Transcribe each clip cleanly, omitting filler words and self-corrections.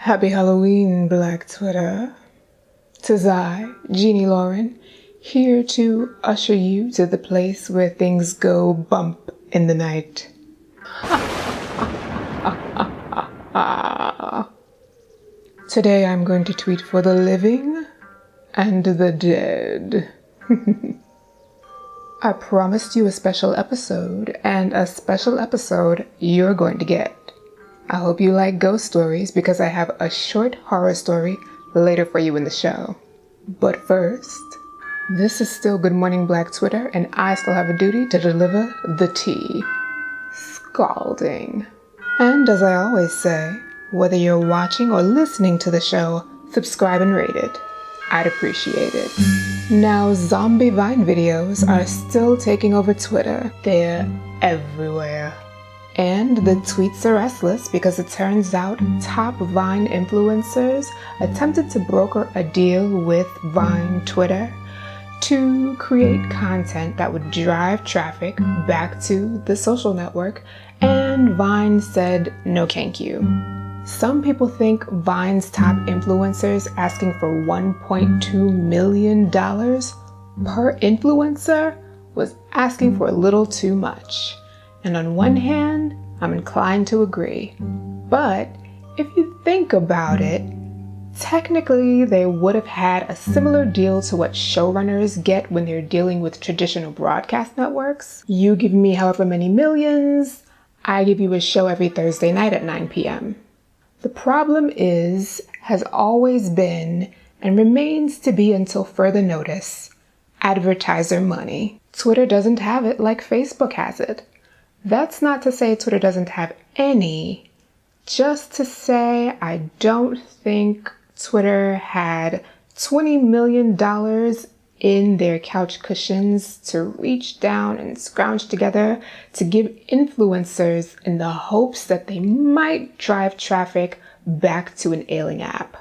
Happy Halloween, Black Twitter. 'Tis I, Jeannie Lauren, here to usher you to the place where things go bump in the night. Today I'm going to tweet for the living and the dead. I promised you a special episode, and a special episode you're going to get. I hope you like ghost stories because I have a short horror story later for you in the show. But first, this is still Good Morning Black Twitter, and I still have a duty to deliver the tea. Scalding. And as I always say, whether you're watching or listening to the show, subscribe and rate it. I'd appreciate it. Now, zombie Vine videos are still taking over Twitter. They're everywhere. And the tweets are restless because it turns out top Vine influencers attempted to broker a deal with Vine Twitter to create content that would drive traffic back to the social network, and Vine said no thank you. Some people think Vine's top influencers asking for $1.2 million per influencer was asking for a little too much. And on one hand, I'm inclined to agree. But if you think about it, technically they would have had a similar deal to what showrunners get when they're dealing with traditional broadcast networks. You give me however many millions, I give you a show every Thursday night at 9 p.m. The problem has always been, and remains to be until further notice, advertiser money. Twitter doesn't have it like Facebook has it. That's not to say Twitter doesn't have any, just to say I don't think Twitter had $20 million in their couch cushions to reach down and scrounge together to give influencers in the hopes that they might drive traffic back to an ailing app.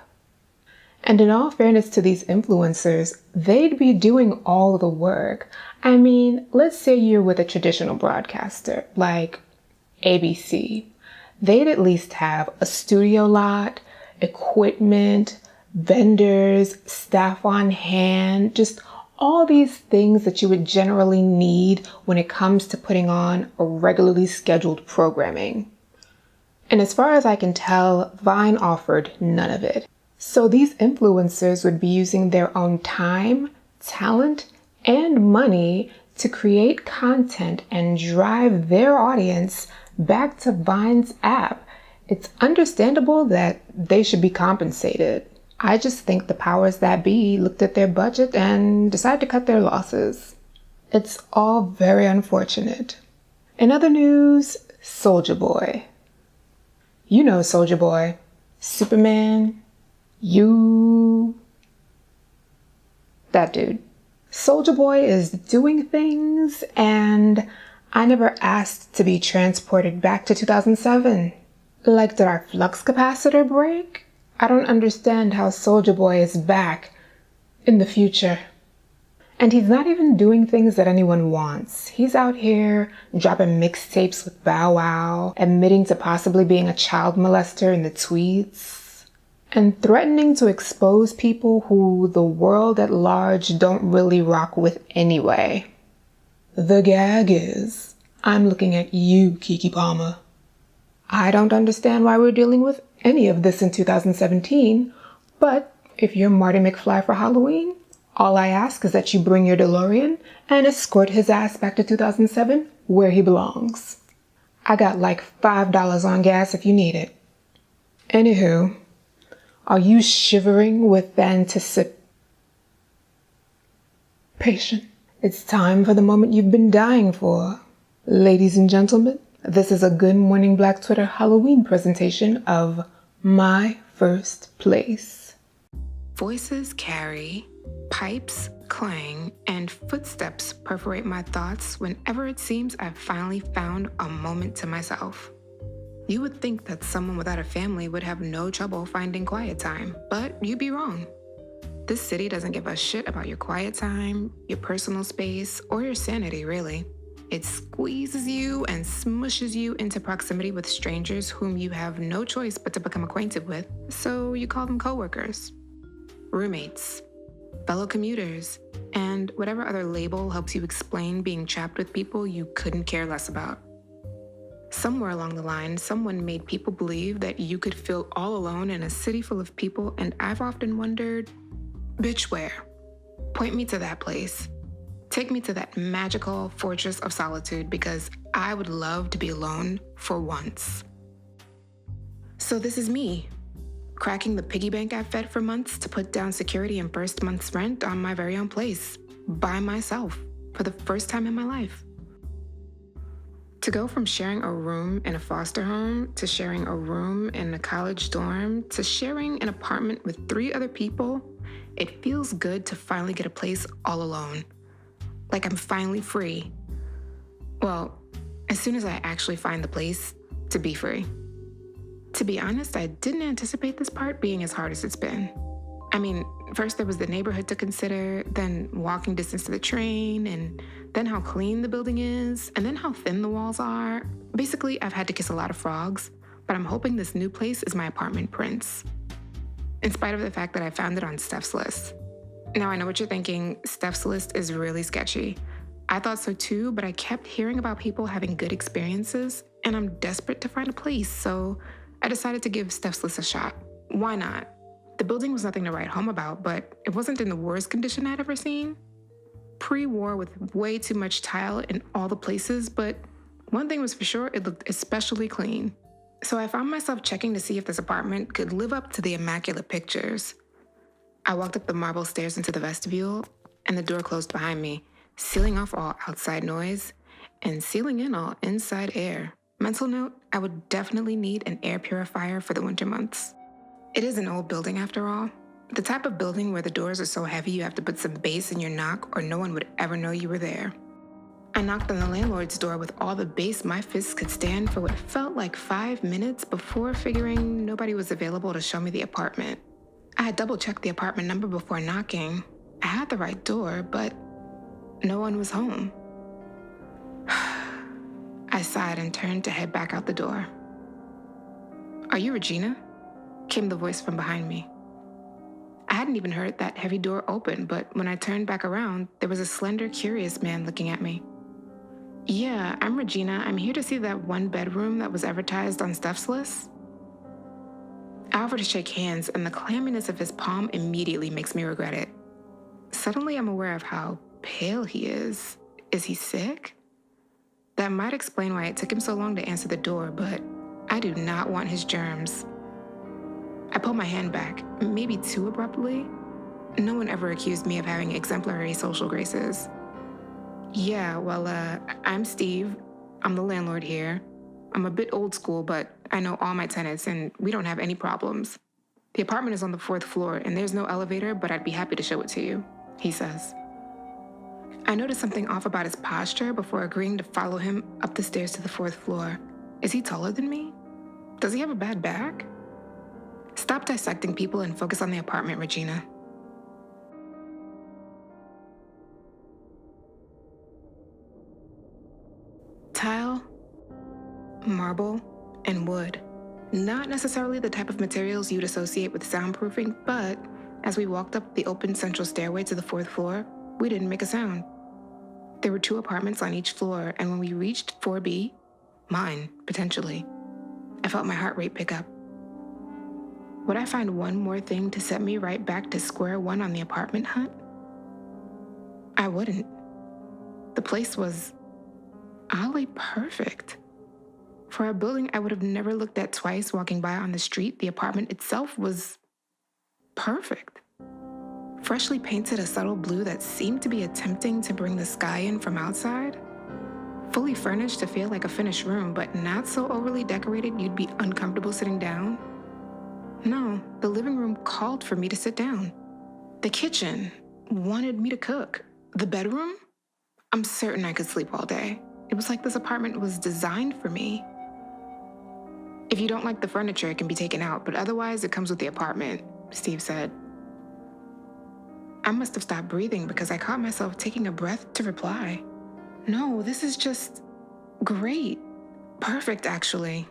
And in all fairness to these influencers, they'd be doing all the work. I mean, let's say you're with a traditional broadcaster like ABC. They'd at least have a studio lot, equipment, vendors, staff on hand, just all these things that you would generally need when it comes to putting on a regularly scheduled programming. And as far as I can tell, Vine offered none of it. So these influencers would be using their own time, talent, and money to create content and drive their audience back to Vine's app. It's understandable that they should be compensated. I just think the powers that be looked at their budget and decided to cut their losses. It's all very unfortunate. In other news, Soulja Boy. You know Soulja Boy. Superman. That dude. Soulja Boy is doing things, and I never asked to be transported back to 2007. Like, did our flux capacitor break? I don't understand how Soulja Boy is back in the future. And he's not even doing things that anyone wants. He's out here dropping mixtapes with Bow Wow, admitting to possibly being a child molester in the tweets, and threatening to expose people who the world at large don't really rock with anyway. The gag is, I'm looking at you, Keke Palmer. I don't understand why we're dealing with any of this in 2017, but if you're Marty McFly for Halloween, all I ask is that you bring your DeLorean and escort his ass back to 2007 where he belongs. I got like $5 on gas if you need it. Anywho, are you shivering with anticipation? It's time for the moment you've been dying for. Ladies and gentlemen, this is a Good Morning Black Twitter Halloween presentation of My First Place. Voices carry, pipes clang, and footsteps perforate my thoughts whenever it seems I've finally found a moment to myself. You would think that someone without a family would have no trouble finding quiet time, but you'd be wrong. This city doesn't give a shit about your quiet time, your personal space, or your sanity, really. It squeezes you and smushes you into proximity with strangers whom you have no choice but to become acquainted with, so you call them coworkers, roommates, fellow commuters, and whatever other label helps you explain being trapped with people you couldn't care less about. Somewhere along the line, someone made people believe that you could feel all alone in a city full of people, and I've often wondered, bitch, where? Point me to that place. Take me to that magical fortress of solitude, because I would love to be alone for once. So this is me, cracking the piggy bank I've fed for months to put down security and first month's rent on my very own place, by myself, for the first time in my life. To go from sharing a room in a foster home to sharing a room in a college dorm to sharing an apartment with 3 other people, it feels good to finally get a place all alone. Like I'm finally free. Well, as soon as I actually find the place to be free. To be honest, I didn't anticipate this part being as hard as it's been. I mean, first there was the neighborhood to consider, then walking distance to the train, and then how clean the building is, and then how thin the walls are. Basically, I've had to kiss a lot of frogs, but I'm hoping this new place is my apartment prince. In spite of the fact that I found it on Steph's list. Now, I know what you're thinking. Steph's list is really sketchy. I thought so too, but I kept hearing about people having good experiences, and I'm desperate to find a place, so I decided to give Steph's list a shot. Why not? The building was nothing to write home about, but it wasn't in the worst condition I'd ever seen. Pre-war with way too much tile in all the places, but one thing was for sure, it looked especially clean. So I found myself checking to see if this apartment could live up to the immaculate pictures. I walked up the marble stairs into the vestibule, and the door closed behind me, sealing off all outside noise and sealing in all inside air. Mental note, I would definitely need an air purifier for the winter months. It is an old building after all. The type of building where the doors are so heavy you have to put some bass in your knock or no one would ever know you were there. I knocked on the landlord's door with all the bass my fists could stand for what felt like 5 minutes before figuring nobody was available to show me the apartment. I had double-checked the apartment number before knocking. I had the right door, but no one was home. I sighed and turned to head back out the door. "Are you Regina?" came the voice from behind me. I hadn't even heard that heavy door open, but when I turned back around, there was a slender, curious man looking at me. "Yeah, I'm Regina. I'm here to see that one bedroom that was advertised on Steph's list." I offered to shake hands, and the clamminess of his palm immediately makes me regret it. Suddenly, I'm aware of how pale he is. Is he sick? That might explain why it took him so long to answer the door, but I do not want his germs. I pulled my hand back, maybe too abruptly. No one ever accused me of having exemplary social graces. "Yeah, well, I'm Steve. I'm the landlord here. I'm a bit old school, but I know all my tenants and we don't have any problems. The apartment is on the 4th floor and there's no elevator, but I'd be happy to show it to you," he says. I noticed something off about his posture before agreeing to follow him up the stairs to the 4th floor. Is he taller than me? Does he have a bad back? Stop dissecting people and focus on the apartment, Regina. Tile, marble, and wood. Not necessarily the type of materials you'd associate with soundproofing, but as we walked up the open central stairway to the 4th floor, we didn't make a sound. There were 2 apartments on each floor, and when we reached 4B, mine, potentially, I felt my heart rate pick up. Would I find one more thing to set me right back to square one on the apartment hunt? I wouldn't. The place was oddly perfect. For a building I would have never looked at twice walking by on the street, the apartment itself was perfect. Freshly painted a subtle blue that seemed to be attempting to bring the sky in from outside. Fully furnished to feel like a finished room, but not so overly decorated you'd be uncomfortable sitting down. No, the living room called for me to sit down. The kitchen wanted me to cook. The bedroom? I'm certain I could sleep all day. It was like this apartment was designed for me. "If you don't like the furniture, it can be taken out, but otherwise it comes with the apartment," Steve said. I must have stopped breathing because I caught myself taking a breath to reply. No, this is just great. Perfect, actually.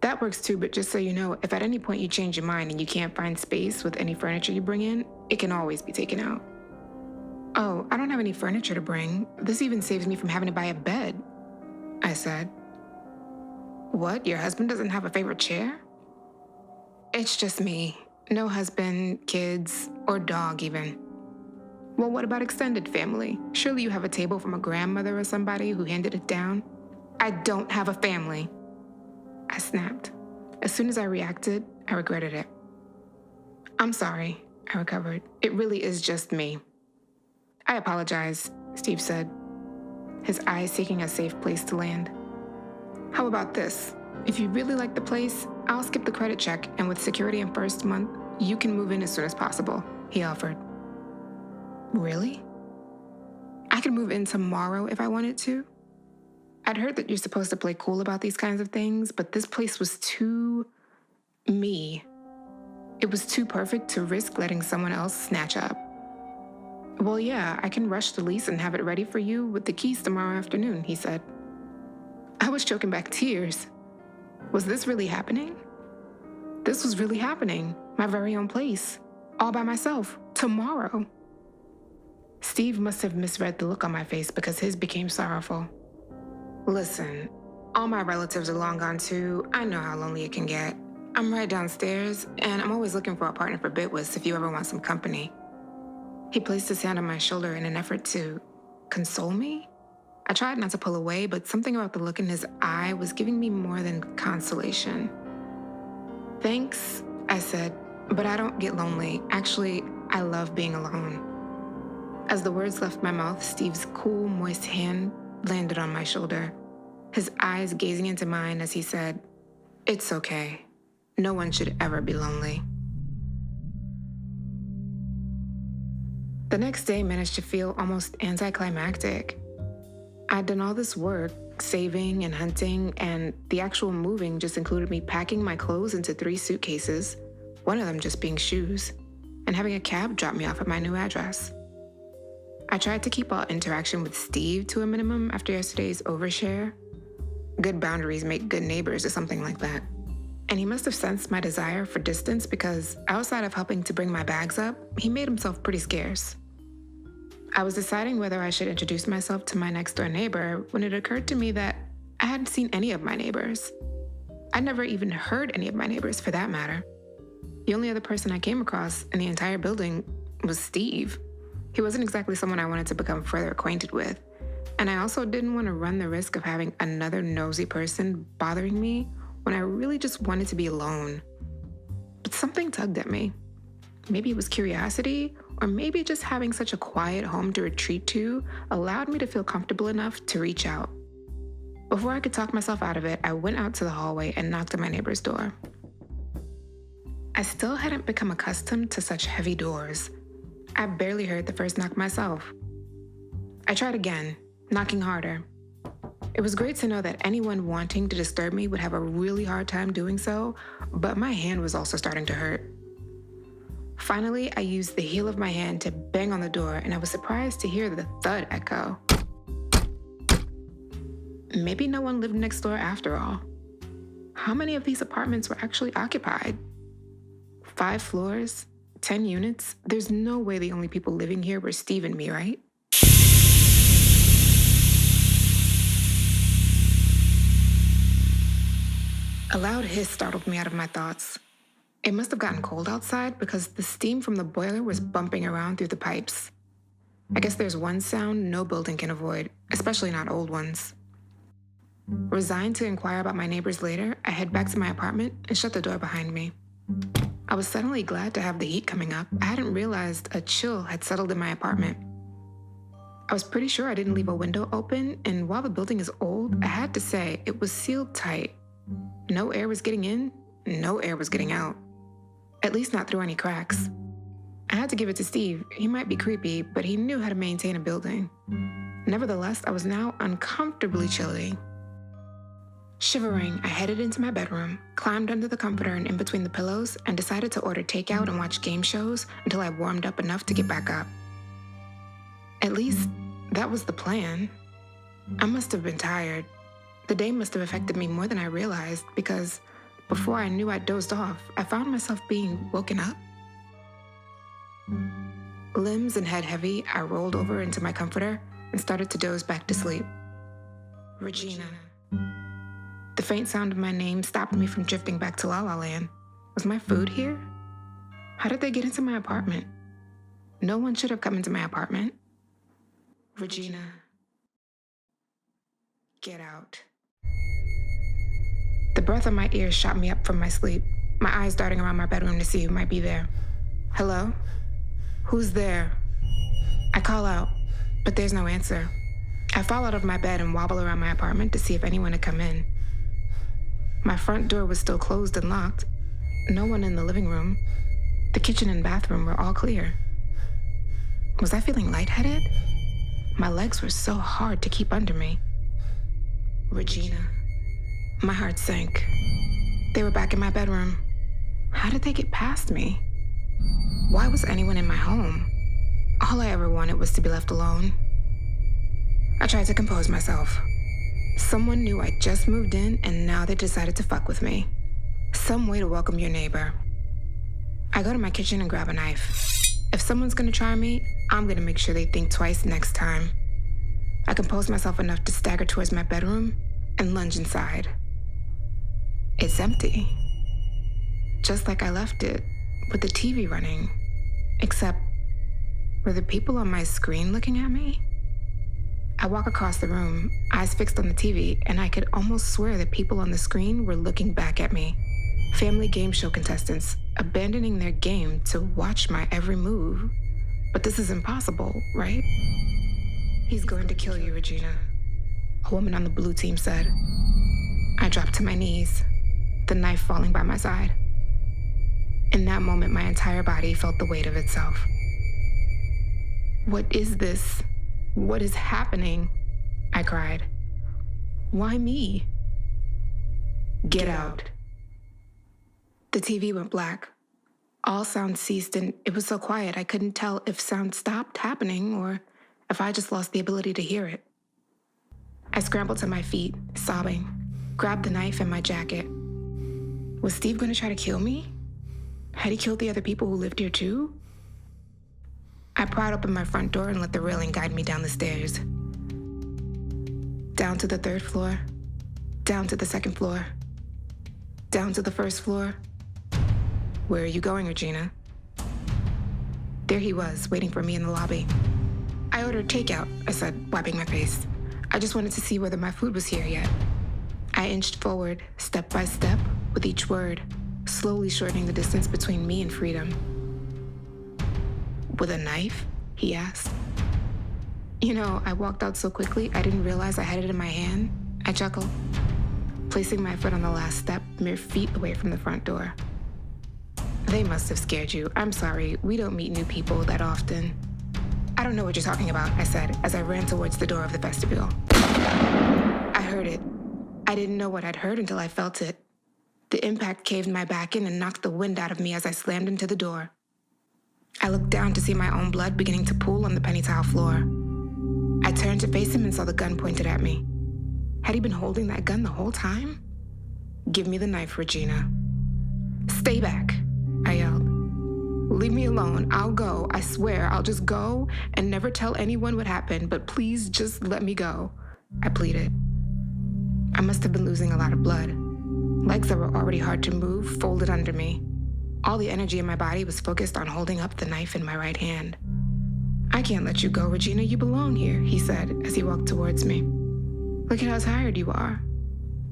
That works too, but just so you know, if at any point you change your mind and you can't find space with any furniture you bring in, it can always be taken out. Oh, I don't have any furniture to bring. This even saves me from having to buy a bed, I said. What, your husband doesn't have a favorite chair? It's just me. No husband, kids, or dog even. Well, what about extended family? Surely you have a table from a grandmother or somebody who handed it down? I don't have a family, I snapped. As soon as I reacted, I regretted it. I'm sorry, I recovered. It really is just me. I apologize, Steve said, his eyes seeking a safe place to land. How about this? If you really like the place, I'll skip the credit check, and with security in first month, you can move in as soon as possible, he offered. Really? I could move in tomorrow if I wanted to? I'd heard that you're supposed to play cool about these kinds of things, but this place was too me. It was too perfect to risk letting someone else snatch up. Well, yeah, I can rush the lease and have it ready for you with the keys tomorrow afternoon, he said. I was choking back tears. Was this really happening? This was really happening. My very own place. All by myself. Tomorrow. Steve must have misread the look on my face because his became sorrowful. Listen, all my relatives are long gone too. I know how lonely it can get. I'm right downstairs, and I'm always looking for a partner for Bitwist if you ever want some company. He placed his hand on my shoulder in an effort to console me. I tried not to pull away, but something about the look in his eye was giving me more than consolation. Thanks, I said, but I don't get lonely. Actually, I love being alone. As the words left my mouth, Steve's cool, moist hand landed on my shoulder, his eyes gazing into mine as he said, "It's okay. No one should ever be lonely." The next day managed to feel almost anticlimactic. I'd done all this work, saving and hunting, and the actual moving just included me packing my clothes into 3 suitcases, one of them just being shoes, and having a cab drop me off at my new address. I tried to keep all interaction with Steve to a minimum after yesterday's overshare. Good boundaries make good neighbors or something like that. And he must have sensed my desire for distance because outside of helping to bring my bags up, he made himself pretty scarce. I was deciding whether I should introduce myself to my next-door neighbor when it occurred to me that I hadn't seen any of my neighbors. I'd never even heard any of my neighbors for that matter. The only other person I came across in the entire building was Steve. He wasn't exactly someone I wanted to become further acquainted with, and I also didn't want to run the risk of having another nosy person bothering me when I really just wanted to be alone. But something tugged at me. Maybe it was curiosity, or maybe just having such a quiet home to retreat to allowed me to feel comfortable enough to reach out. Before I could talk myself out of it, I went out to the hallway and knocked on my neighbor's door. I still hadn't become accustomed to such heavy doors. I barely heard the first knock myself. I tried again, knocking harder. It was great to know that anyone wanting to disturb me would have a really hard time doing so, but my hand was also starting to hurt. Finally, I used the heel of my hand to bang on the door, and I was surprised to hear the thud echo. Maybe no one lived next door after all. How many of these apartments were actually occupied? 5 floors? 10 units? There's no way the only people living here were Steve and me, right? A loud hiss startled me out of my thoughts. It must have gotten cold outside because the steam from the boiler was bumping around through the pipes. I guess there's one sound no building can avoid, especially not old ones. Resigned to inquire about my neighbors later, I head back to my apartment and shut the door behind me. I was suddenly glad to have the heat coming up. I hadn't realized a chill had settled in my apartment. I was pretty sure I didn't leave a window open, and while the building is old, I had to say it was sealed tight. No air was getting in, no air was getting out. At least not through any cracks. I had to give it to Steve. He might be creepy, but he knew how to maintain a building. Nevertheless, I was now uncomfortably chilly. Shivering, I headed into my bedroom, climbed under the comforter and in between the pillows, and decided to order takeout and watch game shows until I warmed up enough to get back up. At least, that was the plan. I must have been tired. The day must have affected me more than I realized because before I knew I'd dozed off, I found myself being woken up. Limbs and head heavy, I rolled over into my comforter and started to doze back to sleep. Regina. The faint sound of my name stopped me from drifting back to La La Land. Was my food here? How did they get into my apartment? No one should have come into my apartment. Regina. Get out. The breath on my ears shot me up from my sleep, my eyes darting around my bedroom to see who might be there. Hello? Who's there? I call out, but there's no answer. I fall out of my bed and wobble around my apartment to see if anyone had come in. My front door was still closed and locked. No one in the living room. The kitchen and bathroom were all clear. Was I feeling lightheaded? My legs were so hard to keep under me. Regina. My heart sank. They were back in my bedroom. How did they get past me? Why was anyone in my home? All I ever wanted was to be left alone. I tried to compose myself. Someone knew I just moved in and now they decided to fuck with me. Some way to welcome your neighbor. I go to my kitchen and grab a knife. If someone's gonna try me, I'm gonna make sure they think twice next time. I compose myself enough to stagger towards my bedroom and lunge inside. It's empty. Just like I left it, with the TV running. Except, were the people on my screen looking at me? I walk across the room, eyes fixed on the TV, and I could almost swear that people on the screen were looking back at me. Family game show contestants, abandoning their game to watch my every move. But this is impossible, right? He's going to kill you, Regina, a woman on the blue team said. I dropped to my knees, the knife falling by my side. In that moment, my entire body felt the weight of itself. What is this? What is happening? I cried. Why me? Get out. The TV went black. All sound ceased and it was so quiet I couldn't tell if sound stopped happening or if I just lost the ability to hear it. I scrambled to my feet, sobbing, grabbed the knife and my jacket. Was Steve going to try to kill me? Had he killed the other people who lived here too? I pried open my front door and let the railing guide me down the stairs. Down to the 3rd floor, down to the 2nd floor, down to the 1st floor. Where are you going, Regina? There he was, waiting for me in the lobby. I ordered takeout, I said, wiping my face. I just wanted to see whether my food was here yet. I inched forward, step by step, with each word, slowly shortening the distance between me and freedom. With a knife? He asked. You know, I walked out so quickly, I didn't realize I had it in my hand. I chuckled, placing my foot on the last step, mere feet away from the front door. They must have scared you. I'm sorry, we don't meet new people that often. I don't know what you're talking about, I said, as I ran towards the door of the vestibule. I heard it. I didn't know what I'd heard until I felt it. The impact caved my back in and knocked the wind out of me as I slammed into the door. I looked down to see my own blood beginning to pool on the penny tile floor. I turned to face him and saw the gun pointed at me. Had he been holding that gun the whole time? Give me the knife, Regina. Stay back, I yelled. Leave me alone. I'll go. I swear, I'll just go and never tell anyone what happened, but please just let me go, I pleaded. I must have been losing a lot of blood. Legs that were already hard to move folded under me. All the energy in my body was focused on holding up the knife in my right hand. I can't let you go, Regina. You belong here, he said as he walked towards me. Look at how tired you are.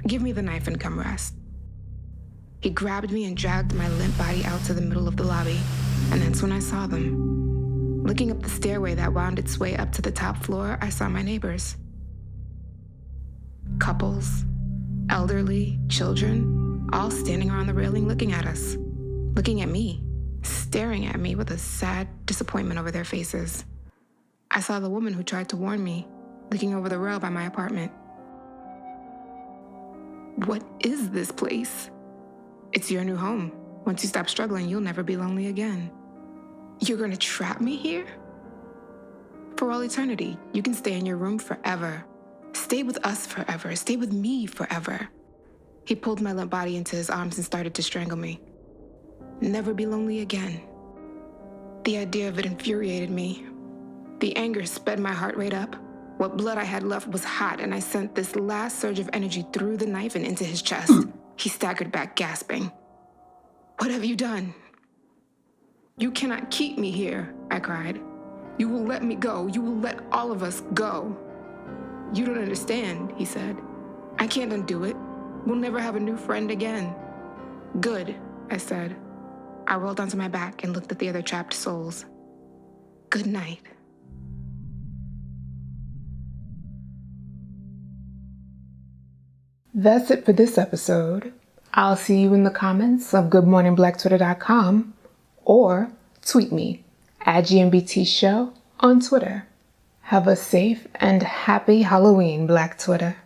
Give me the knife and come rest. He grabbed me and dragged my limp body out to the middle of the lobby, and that's when I saw them. Looking up the stairway that wound its way up to the top floor, I saw my neighbors. Couples, elderly, children, all standing around the railing looking at us. Looking at me, staring at me with a sad disappointment over their faces. I saw the woman who tried to warn me, looking over the rail by my apartment. What is this place? It's your new home. Once you stop struggling, you'll never be lonely again. You're gonna trap me here? For all eternity, you can stay in your room forever. Stay with us forever. Stay with me forever. He pulled my limp body into his arms and started to strangle me. Never be lonely again. The idea of it infuriated me. The anger sped my heart rate up. What blood I had left was hot, and I sent this last surge of energy through the knife and into his chest. He staggered back, gasping. "What have you done?" "You cannot keep me here," I cried. "You will let me go. You will let all of us go." "You don't understand," he said. "I can't undo it. We'll never have a new friend again." "Good," I said. I rolled onto my back and looked at the other trapped souls. Good night. That's it for this episode. I'll see you in the comments of goodmorningbblacktwitter.com or tweet me at GMBT Show on Twitter. Have a safe and happy Halloween, Black Twitter.